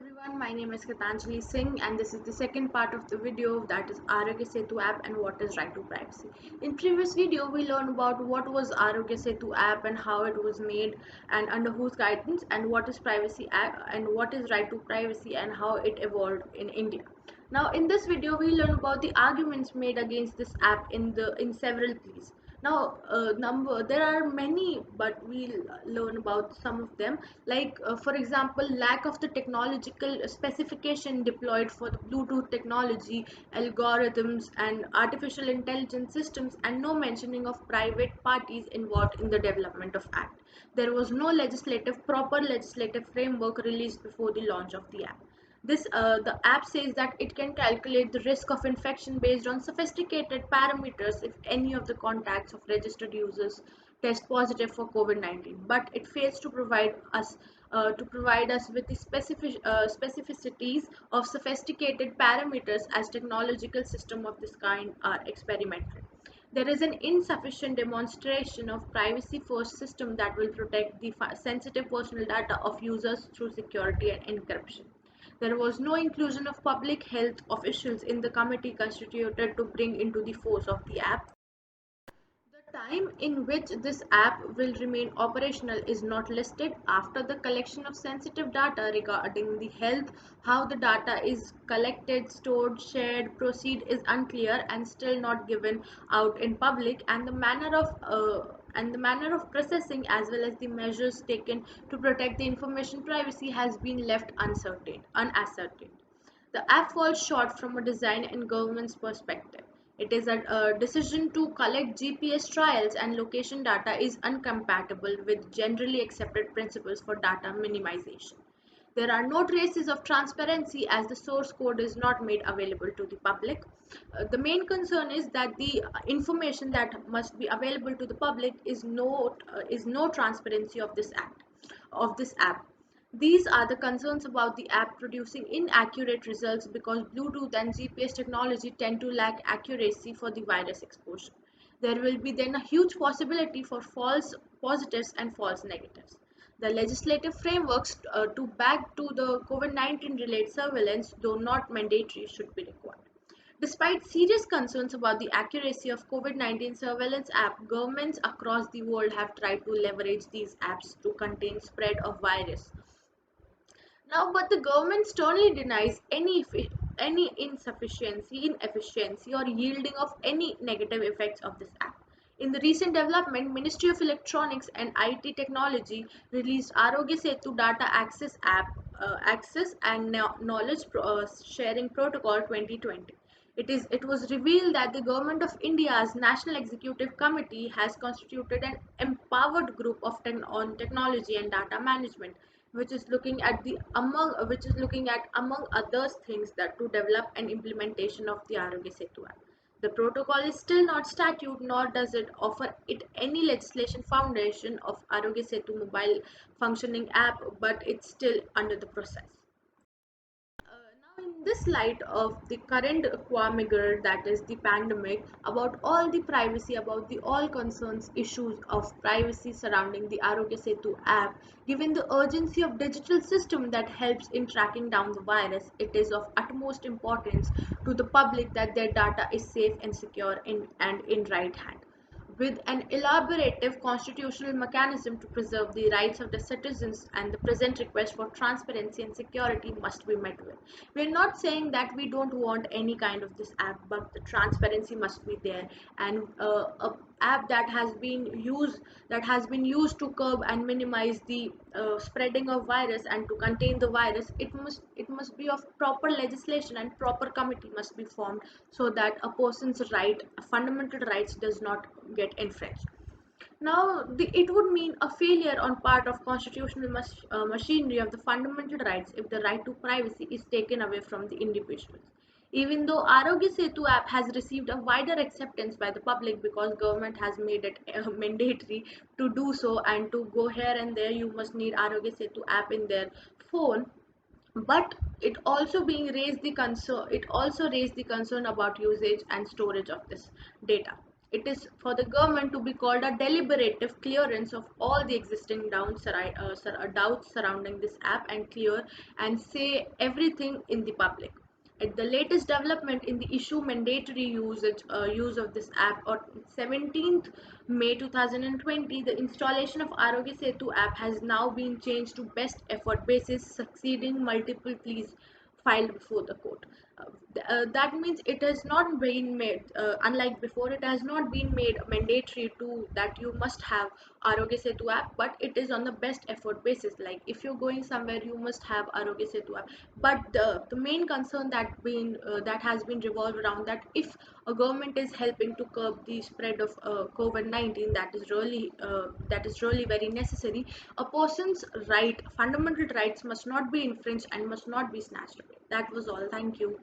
Everyone, my name is Kitanjali Singh and this is the second part of the video, that is Arogya Setu app and what is right to privacy. In previous video we learned about what was Arogya Setu app and how it was made and under whose guidance, and what is privacy app and what is right to privacy and how it evolved in India. Now in this video we learn about the arguments made against this app in several pleas. Now number there are many, but we'll learn about some of them, like for example, lack of the technological specification deployed for the Bluetooth technology, algorithms and artificial intelligence systems, and no mentioning of private parties involved in the development of act. There was no proper legislative framework released before the launch of the app. The app says that it can calculate the risk of infection based on sophisticated parameters if any of the contacts of registered users test positive for COVID-19, but it fails to provide us with the specificities of sophisticated parameters as technological systems of this kind are experimental. There is an insufficient demonstration of privacy-first system that will protect the sensitive personal data of users through security and encryption. There was no inclusion of public health officials in the committee constituted to bring into the force of the app. The time in which this app will remain operational is not listed. After the collection of sensitive data regarding the health, how the data is collected, stored, shared, proceed is unclear and still not given out in public, and the manner of processing as well as the measures taken to protect the information privacy has been left unascertained. The app falls short from a design and government's perspective. It is a decision to collect GPS trials and location data is incompatible with generally accepted principles for data minimization. There are no traces of transparency as the source code is not made available to the public. The main concern is that the information that must be available to the public is no transparency of this app. These are the concerns about the app producing inaccurate results because Bluetooth and GPS technology tend to lack accuracy for the virus exposure. There will be then a huge possibility for false positives and false negatives. The legislative frameworks to back to the COVID-19 related surveillance, though not mandatory, should be required. Despite serious concerns about the accuracy of COVID-19 surveillance app, governments across the world have tried to leverage these apps to contain spread of virus. Now, but the government sternly denies any inefficiency, or yielding of any negative effects of this act. In the recent development, Ministry of Electronics and IT Technology released Arogya Setu Data Access and Knowledge Sharing Protocol 2020. It was revealed that the Government of India's National Executive Committee has constituted an empowered group on technology and data management, which is looking at among other things that to develop an implementation of the Arogya Setu Act. The protocol is still not statute, nor does it offer it any legislation foundation of Arogya Setu mobile functioning app, but it's still under the process. Now, in this light of the current quagmire, that is the pandemic, about all the privacy, about the all concerns issues of privacy surrounding the Arogya Setu app, given the urgency of digital system that helps in tracking down the virus, it is of utmost importance to the public that their data is safe and secure and in right hand with an elaborative constitutional mechanism to preserve the rights of the citizens, and the present request for transparency and security must be met with. We are not saying that we don't want any kind of this app, but the transparency must be there, and a app that has been used to curb and minimize the spreading of virus and to contain the virus, it must be of proper legislation, and proper committee must be formed so that a person's fundamental rights does not get infringed. Now, it would mean a failure on part of constitutional machinery of the fundamental rights if the right to privacy is taken away from the individuals. Even though Arogya Setu app has received a wider acceptance by the public because government has made it mandatory to do so, and to go here and there you must need Arogya Setu app in their phone, but it also raised the concern about usage and storage of this data. It is for the government to be called a deliberative clearance of all the existing doubts surrounding this app and clear and say everything in the public. At the latest development in the issue mandatory use of this app on 17th May 2020, the installation of Arogya Setu app has now been changed to best effort basis, succeeding multiple pleas filed before the court. That means it has not been made, unlike before, it has not been made mandatory to that you must have Arogya Setu app, but it is on the best effort basis. Like if you're going somewhere, you must have Arogya Setu app. But the main concern that has been revolved around that if a government is helping to curb the spread of COVID-19, that is really very necessary. A person's fundamental rights must not be infringed and must not be snatched away. That was all. Thank you.